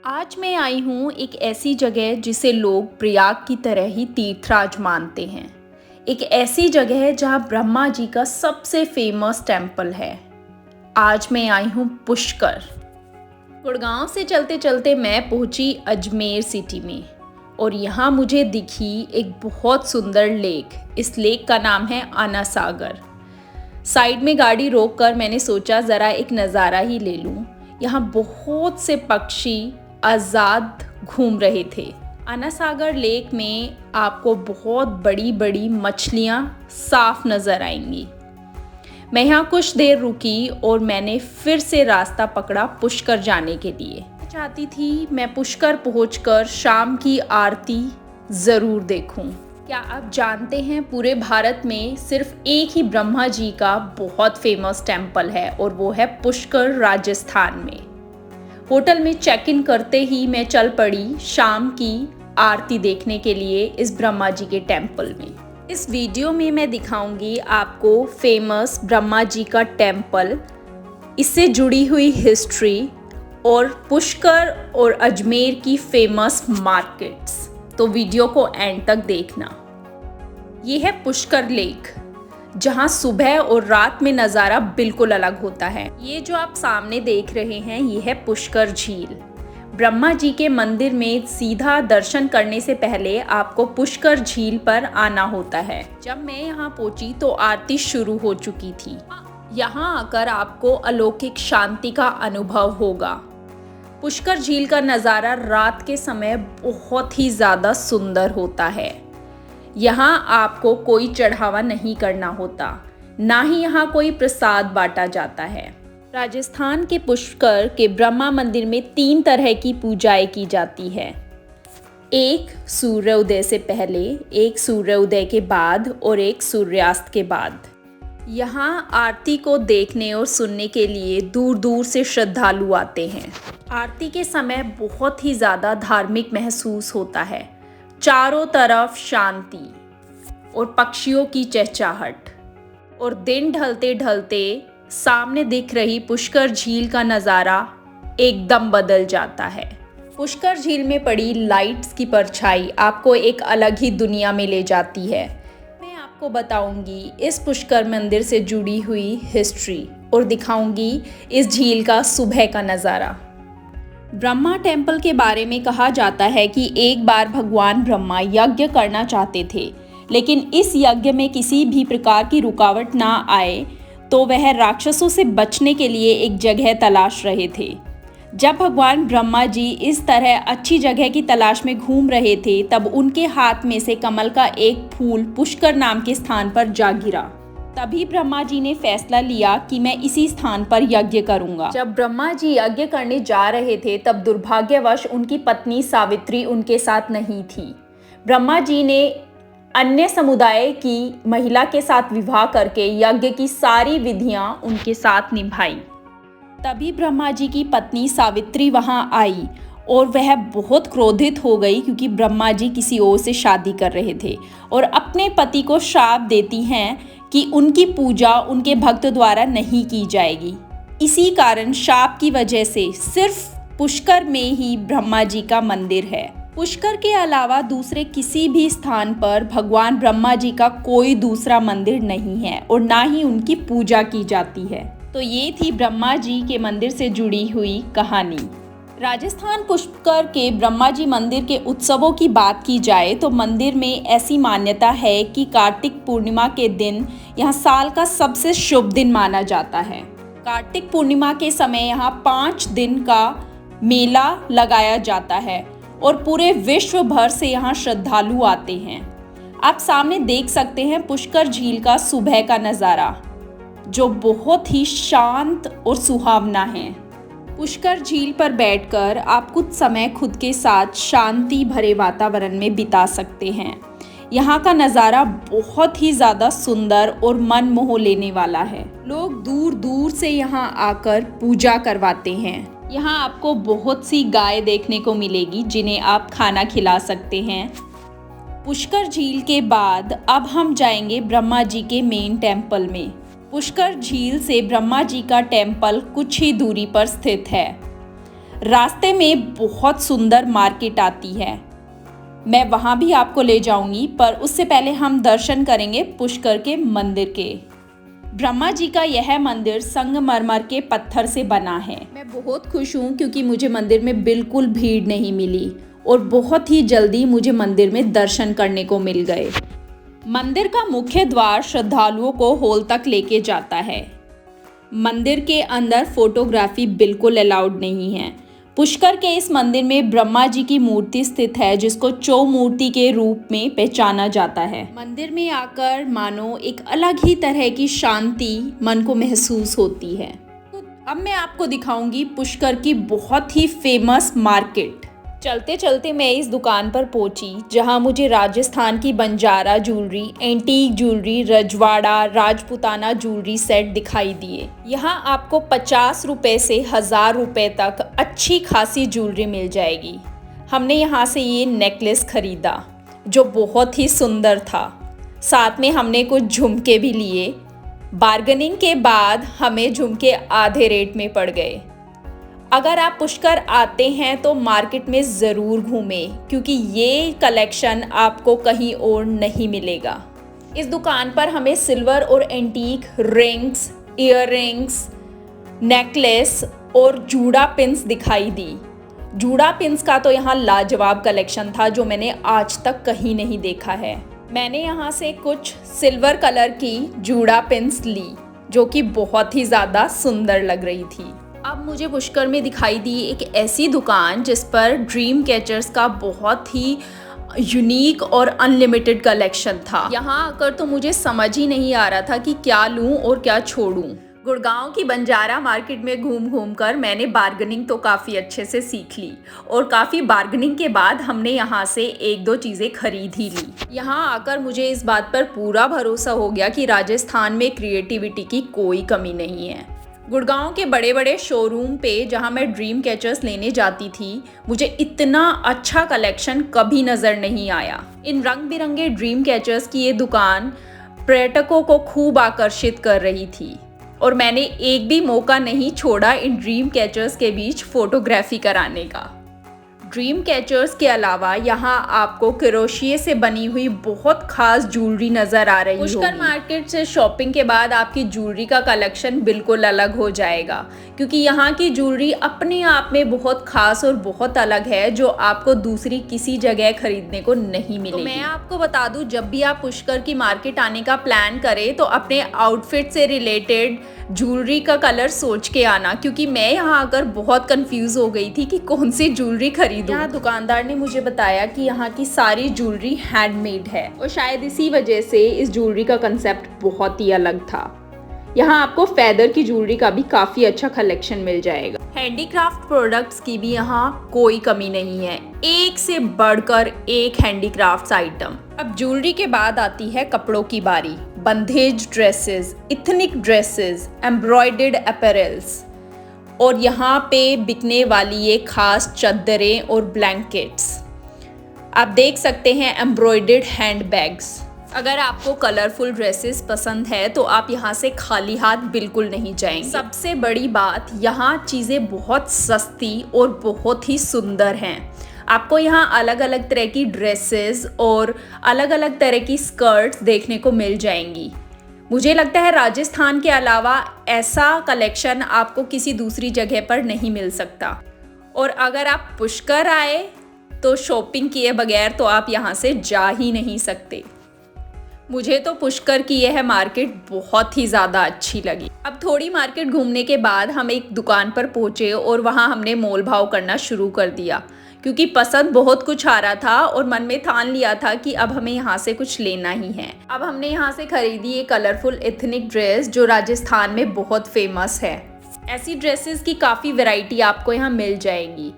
आज मैं आई हूँ एक ऐसी जगह जिसे लोग प्रयाग की तरह ही तीर्थराज मानते हैं। एक ऐसी जगह है जहाँ ब्रह्मा जी का सबसे फेमस टेम्पल है। आज मैं आई हूँ पुष्कर। गुड़गांव से चलते चलते मैं पहुँची अजमेर सिटी में और यहाँ मुझे दिखी एक बहुत सुंदर लेक। इस लेक का नाम है आना सागर। साइड में गाड़ी रोककर मैंने सोचा ज़रा एक नज़ारा ही ले लूँ। यहाँ बहुत से पक्षी आज़ाद घूम रहे थे। आना सागर लेक में आपको बहुत बड़ी बड़ी मछलियाँ साफ नज़र आएंगी। मैं यहाँ कुछ देर रुकी और मैंने फिर से रास्ता पकड़ा पुष्कर जाने के लिए। चाहती थी मैं पुष्कर पहुंचकर शाम की आरती ज़रूर देखूं। क्या आप जानते हैं पूरे भारत में सिर्फ एक ही ब्रह्मा जी का बहुत फेमस टेम्पल है और वो है पुष्कर, राजस्थान में। होटल में चेक इन करते ही मैं चल पड़ी शाम की आरती देखने के लिए इस ब्रह्मा जी के टेम्पल में। इस वीडियो में मैं दिखाऊंगी आपको फेमस ब्रह्मा जी का टेम्पल, इससे जुड़ी हुई हिस्ट्री और पुष्कर और अजमेर की फेमस मार्केट्स। तो वीडियो को एंड तक देखना। ये है पुष्कर लेक, जहाँ सुबह और रात में नज़ारा बिल्कुल अलग होता है। ये जो आप सामने देख रहे हैं ये है पुष्कर झील। ब्रह्मा जी के मंदिर में सीधा दर्शन करने से पहले आपको पुष्कर झील पर आना होता है। जब मैं यहाँ पहुँची तो आरती शुरू हो चुकी थी। यहाँ आकर आपको अलौकिक शांति का अनुभव होगा। पुष्कर झील का नज़ारा रात के समय बहुत ही ज़्यादा सुंदर होता है। यहाँ आपको कोई चढ़ावा नहीं करना होता, ना ही यहाँ कोई प्रसाद बांटा जाता है। राजस्थान के पुष्कर के ब्रह्मा मंदिर में 3 तरह की पूजाएं की जाती है। एक सूर्योदय से पहले, एक सूर्योदय के बाद और एक सूर्यास्त के बाद। यहाँ आरती को देखने और सुनने के लिए दूर दूर से श्रद्धालु आते हैं। आरती के समय बहुत ही ज़्यादा धार्मिक महसूस होता है। चारों तरफ शांति और पक्षियों की चहचहाहट, और दिन ढलते ढलते सामने दिख रही पुष्कर झील का नज़ारा एकदम बदल जाता है। पुष्कर झील में पड़ी लाइट्स की परछाई आपको एक अलग ही दुनिया में ले जाती है। मैं आपको बताऊंगी इस पुष्कर मंदिर से जुड़ी हुई हिस्ट्री और दिखाऊंगी इस झील का सुबह का नज़ारा। ब्रह्मा टेम्पल के बारे में कहा जाता है कि एक बार भगवान ब्रह्मा यज्ञ करना चाहते थे, लेकिन इस यज्ञ में किसी भी प्रकार की रुकावट ना आए तो वह राक्षसों से बचने के लिए एक जगह तलाश रहे थे। जब भगवान ब्रह्मा जी इस तरह अच्छी जगह की तलाश में घूम रहे थे तब उनके हाथ में से कमल का एक फूल पुष्कर नाम के स्थान पर जा गिरा। तभी ब्रह्मा जी ने फैसला लिया कि मैं इसी स्थान पर यज्ञ करूंगा। जब ब्रह्मा जी यज्ञ करने जा रहे थे तब दुर्भाग्यवश उनकी पत्नी सावित्री उनके साथ नहीं थी। ब्रह्मा जी ने अन्य समुदाय की महिला के साथ विवाह करके यज्ञ की सारी विधियां उनके साथ निभाई। तभी ब्रह्मा जी की पत्नी सावित्री वहां आई और वह बहुत क्रोधित हो गई क्योंकि ब्रह्मा जी किसी और से शादी कर रहे थे और अपने पति को श्राप देती हैं कि उनकी पूजा उनके भक्त द्वारा नहीं की जाएगी। इसी कारण शाप की वजह से सिर्फ पुष्कर में ही ब्रह्मा जी का मंदिर है। पुष्कर के अलावा दूसरे किसी भी स्थान पर भगवान ब्रह्मा जी का कोई दूसरा मंदिर नहीं है और ना ही उनकी पूजा की जाती है। तो ये थी ब्रह्मा जी के मंदिर से जुड़ी हुई कहानी। राजस्थान पुष्कर के ब्रह्मा जी मंदिर के उत्सवों की बात की जाए तो मंदिर में ऐसी मान्यता है कि कार्तिक पूर्णिमा के दिन यहाँ साल का सबसे शुभ दिन माना जाता है। कार्तिक पूर्णिमा के समय यहाँ 5 दिन का मेला लगाया जाता है और पूरे विश्व भर से यहाँ श्रद्धालु आते हैं। आप सामने देख सकते हैं पुष्कर झील का सुबह का नज़ारा, जो बहुत ही शांत और सुहावना है। पुष्कर झील पर बैठकर आप कुछ समय खुद के साथ शांति भरे वातावरण में बिता सकते हैं। यहाँ का नज़ारा बहुत ही ज़्यादा सुंदर और मन मोह लेने वाला है। लोग दूर दूर से यहाँ आकर पूजा करवाते हैं। यहाँ आपको बहुत सी गाय देखने को मिलेगी जिन्हें आप खाना खिला सकते हैं। पुष्कर झील के बाद अब हम जाएंगे ब्रह्मा जी के मेन टेम्पल में। पुष्कर झील से ब्रह्मा जी का टेम्पल कुछ ही दूरी पर स्थित है। रास्ते में बहुत सुंदर मार्केट आती है, मैं वहाँ भी आपको ले जाऊंगी, पर उससे पहले हम दर्शन करेंगे पुष्कर के मंदिर के। ब्रह्मा जी का यह मंदिर संगमरमर के पत्थर से बना है। मैं बहुत खुश हूँ क्योंकि मुझे मंदिर में बिल्कुल भीड़ नहीं मिली और बहुत ही जल्दी मुझे मंदिर में दर्शन करने को मिल गए। मंदिर का मुख्य द्वार श्रद्धालुओं को हॉल तक लेके जाता है। मंदिर के अंदर फोटोग्राफी बिल्कुल अलाउड नहीं है। पुष्कर के इस मंदिर में ब्रह्मा जी की मूर्ति स्थित है, जिसको चौ मूर्ति के रूप में पहचाना जाता है। मंदिर में आकर मानो एक अलग ही तरह की शांति मन को महसूस होती है। अब मैं आपको दिखाऊंगी पुष्कर की बहुत ही फेमस मार्केट। चलते चलते मैं इस दुकान पर पहुंची जहां मुझे राजस्थान की बंजारा ज्वेलरी, एंटीक ज्वेलरी, रजवाड़ा, राजपूताना ज्वेलरी सेट दिखाई दिए। यहां आपको 50 रुपए से 1000 रुपए तक अच्छी खासी ज्वेलरी मिल जाएगी। हमने यहां से ये नेकलेस खरीदा जो बहुत ही सुंदर था। साथ में हमने कुछ झुमके भी लिए। बार्गेनिंग के बाद हमें झुमके आधे रेट में पड़ गए। अगर आप पुष्कर आते हैं तो मार्केट में ज़रूर घूमें, क्योंकि ये कलेक्शन आपको कहीं और नहीं मिलेगा। इस दुकान पर हमें सिल्वर और एंटीक रिंग्स, ईयररिंग्स, नेकलेस और जूड़ा पिन्स दिखाई दी। जूड़ा पिन्स का तो यहाँ लाजवाब कलेक्शन था जो मैंने आज तक कहीं नहीं देखा है। मैंने यहाँ से कुछ सिल्वर कलर की जूड़ा पिन्स ली जो कि बहुत ही ज़्यादा सुंदर लग रही थी। अब मुझे पुष्कर में दिखाई दी एक ऐसी दुकान जिस पर ड्रीम कैचर्स का बहुत ही यूनिक और अनलिमिटेड कलेक्शन था। यहाँ आकर तो मुझे समझ ही नहीं आ रहा था कि क्या लूँ और क्या छोड़ूँ। गुड़गांव की बंजारा मार्केट में घूम घूम कर मैंने बार्गेनिंग तो काफ़ी अच्छे से सीख ली और काफ़ी बार्गेनिंग के बाद हमने यहाँ से एक दो चीज़ें खरीद ही ली। यहाँ आकर मुझे इस बात पर पूरा भरोसा हो गया कि राजस्थान में क्रिएटिविटी की कोई कमी नहीं है। गुड़गांव के बड़े बड़े शोरूम पे जहां मैं ड्रीम कैचर्स लेने जाती थी, मुझे इतना अच्छा कलेक्शन कभी नज़र नहीं आया। इन रंग बिरंगे ड्रीम कैचर्स की ये दुकान पर्यटकों को खूब आकर्षित कर रही थी और मैंने एक भी मौका नहीं छोड़ा इन ड्रीम कैचर्स के बीच फोटोग्राफी कराने का। ड्रीम कैचर्स के अलावा यहाँ आपको क्रोशिये से बनी हुई बहुत खास ज्वेलरी नजर आ रही है। पुष्कर मार्केट से शॉपिंग के बाद आपकी ज्वेलरी का कलेक्शन बिल्कुल अलग हो जाएगा, क्योंकि यहाँ की ज्वेलरी अपने आप में बहुत खास और बहुत अलग है जो आपको दूसरी किसी जगह खरीदने को नहीं मिलेगी। तो मैं आपको बता दूं, जब भी आप पुष्कर की मार्केट आने का प्लान करें तो अपने आउटफिट से रिलेटेड ज्वेलरी का कलर सोच के आना, क्योंकि मैं यहाँ आकर बहुत कंफ्यूज हो गई थी कि कौन सी ज्वेलरी खरीदूं। यहाँ दुकानदार ने मुझे बताया कि यहाँ की सारी ज्वेलरी हैंडमेड है और शायद इसी वजह से इस ज्वेलरी का कंसेप्ट बहुत ही अलग था। यहाँ आपको फेदर की ज्वेलरी का भी काफी अच्छा कलेक्शन मिल जाएगा। हैंडीक्राफ्ट प्रोडक्ट्स की भी यहाँ कोई कमी नहीं है, एक से बढ़कर एक हैंडीक्राफ्ट्स आइटम। अब ज्वेलरी के बाद आती है कपड़ों की बारी। Bandhej dresses, ethnic dresses, embroidered apparels और यहाँ पे बिकने वाली ये खास चादरें और ब्लैंकेट्स। आप देख सकते हैं एम्ब्रॉयडर्ड हैंड बैग्स। अगर आपको कलरफुल ड्रेसेस पसंद है तो आप यहाँ से खाली हाथ बिल्कुल नहीं जाएंगे। सबसे बड़ी बात, यहाँ चीज़ें बहुत सस्ती और बहुत ही सुंदर हैं। आपको यहाँ अलग अलग तरह की ड्रेसेस और अलग अलग तरह की स्कर्ट्स देखने को मिल जाएंगी। मुझे लगता है राजस्थान के अलावा ऐसा कलेक्शन आपको किसी दूसरी जगह पर नहीं मिल सकता। और अगर आप पुष्कर आए तो शॉपिंग किए बगैर तो आप यहाँ से जा ही नहीं सकते। मुझे तो पुष्कर की यह मार्केट बहुत ही ज़्यादा अच्छी लगी। अब थोड़ी मार्केट घूमने के बाद हम एक दुकान पर पहुँचे और वहाँ हमने मोल भाव करना शुरू कर दिया, क्योंकि पसंद बहुत कुछ आ रहा था और मन में ठान लिया था कि अब हमें यहाँ से कुछ लेना ही है। अब हमने यहाँ से खरीदी एक कलरफुल एथनिक ड्रेस जो राजस्थान में बहुत फेमस है। ऐसी ड्रेसेस की काफ़ी वैरायटी आपको यहाँ मिल जाएंगी।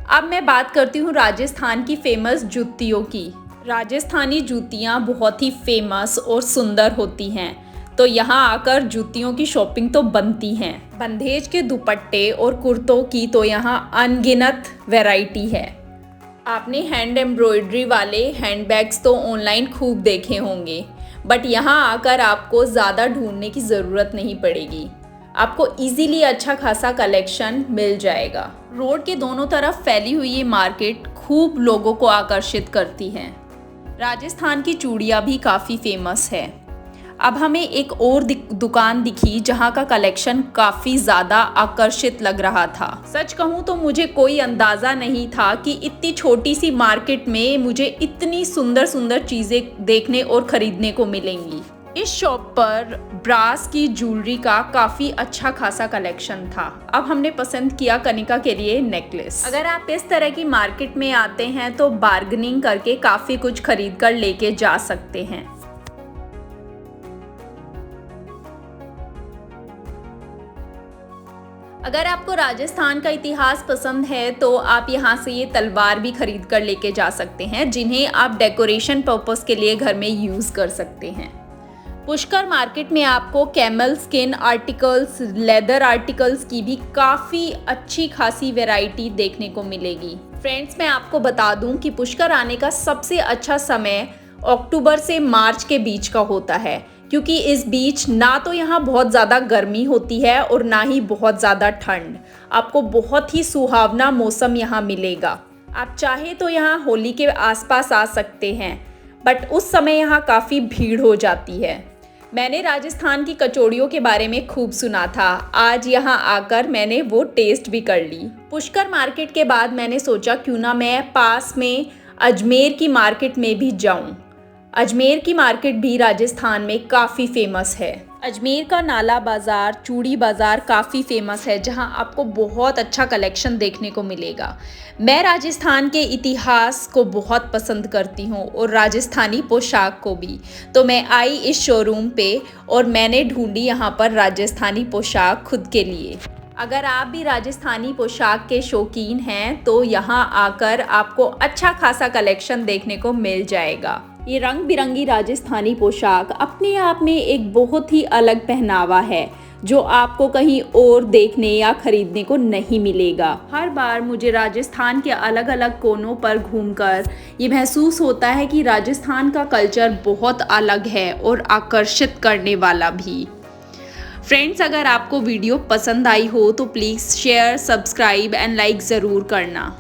अब मैं बात करती हूँ राजस्थान की फेमस जूतियों की। राजस्थानी जूतियाँ बहुत ही फेमस और सुंदर होती हैं, तो यहाँ आकर जूतियों की शॉपिंग तो बनती हैं। बंधेज के दुपट्टे और कुर्तों की तो यहाँ अनगिनत वैरायटी है। आपने हैंड एम्ब्रॉयडरी वाले हैंडबैग्स तो ऑनलाइन खूब देखे होंगे, बट यहाँ आकर आपको ज़्यादा ढूंढने की ज़रूरत नहीं पड़ेगी। आपको इजीली अच्छा खासा कलेक्शन मिल जाएगा। रोड के दोनों तरफ फैली हुई ये मार्केट खूब लोगों को आकर्षित करती है। राजस्थान की चूड़ियाँ भी काफ़ी फेमस है। अब हमें एक और दुकान दिखी जहाँ का कलेक्शन काफ़ी ज़्यादा आकर्षित लग रहा था। सच कहूँ तो मुझे कोई अंदाज़ा नहीं था कि इतनी छोटी सी मार्केट में मुझे इतनी सुंदर सुंदर चीज़ें देखने और ख़रीदने को मिलेंगी। इस शॉप पर ब्रास की ज्वेलरी का काफ़ी अच्छा खासा कलेक्शन था। अब हमने पसंद किया कनिका के लिए नेकलेस। अगर आप इस तरह की मार्केट में आते हैं तो बार्गेनिंग करके काफ़ी कुछ खरीद कर लेके जा सकते हैं। अगर आपको राजस्थान का इतिहास पसंद है तो आप यहाँ से ये तलवार भी खरीद कर लेके जा सकते हैं, जिन्हें आप डेकोरेशन पर्पस के लिए घर में यूज़ कर सकते हैं। पुष्कर मार्केट में आपको camel skin articles, leather articles की भी काफ़ी अच्छी खासी वैरायटी देखने को मिलेगी। फ्रेंड्स, मैं आपको बता दूं कि पुष्कर आने का सबसे अच्छा समय अक्टूबर से मार्च के बीच का होता है, क्योंकि इस बीच ना तो यहाँ बहुत ज़्यादा गर्मी होती है और ना ही बहुत ज़्यादा ठंड। आपको बहुत ही सुहावना मौसम यहाँ मिलेगा। आप चाहे तो यहाँ होली के आसपास आ सकते हैं, बट उस समय यहाँ काफ़ी भीड़ हो जाती है। मैंने राजस्थान की कचौड़ियों के बारे में खूब सुना था। आज यहाँ आकर मैंने वो टेस्ट भी कर ली। पुष्कर मार्केट के बाद मैंने सोचा क्यों ना मैं पास में अजमेर की मार्केट में भी जाऊं। अजमेर की मार्केट भी राजस्थान में काफ़ी फेमस है। अजमेर का नाला बाज़ार, चूड़ी बाज़ार काफ़ी फेमस है, जहां आपको बहुत अच्छा कलेक्शन देखने को मिलेगा। मैं राजस्थान के इतिहास को बहुत पसंद करती हूं और राजस्थानी पोशाक को भी, तो मैं आई इस शोरूम पे और मैंने ढूंढी यहां पर राजस्थानी पोशाक खुद के लिए। अगर आप भी राजस्थानी पोशाक के शौकीन हैं तो यहाँ आकर आपको अच्छा खासा कलेक्शन देखने को मिल जाएगा। ये रंग बिरंगी राजस्थानी पोशाक अपने आप में एक बहुत ही अलग पहनावा है, जो आपको कहीं और देखने या खरीदने को नहीं मिलेगा। हर बार मुझे राजस्थान के अलग अलग कोनों पर घूमकर ये महसूस होता है कि राजस्थान का कल्चर बहुत अलग है और आकर्षित करने वाला भी। फ्रेंड्स, अगर आपको वीडियो पसंद आई हो तो please share, subscribe and like ज़रूर करना।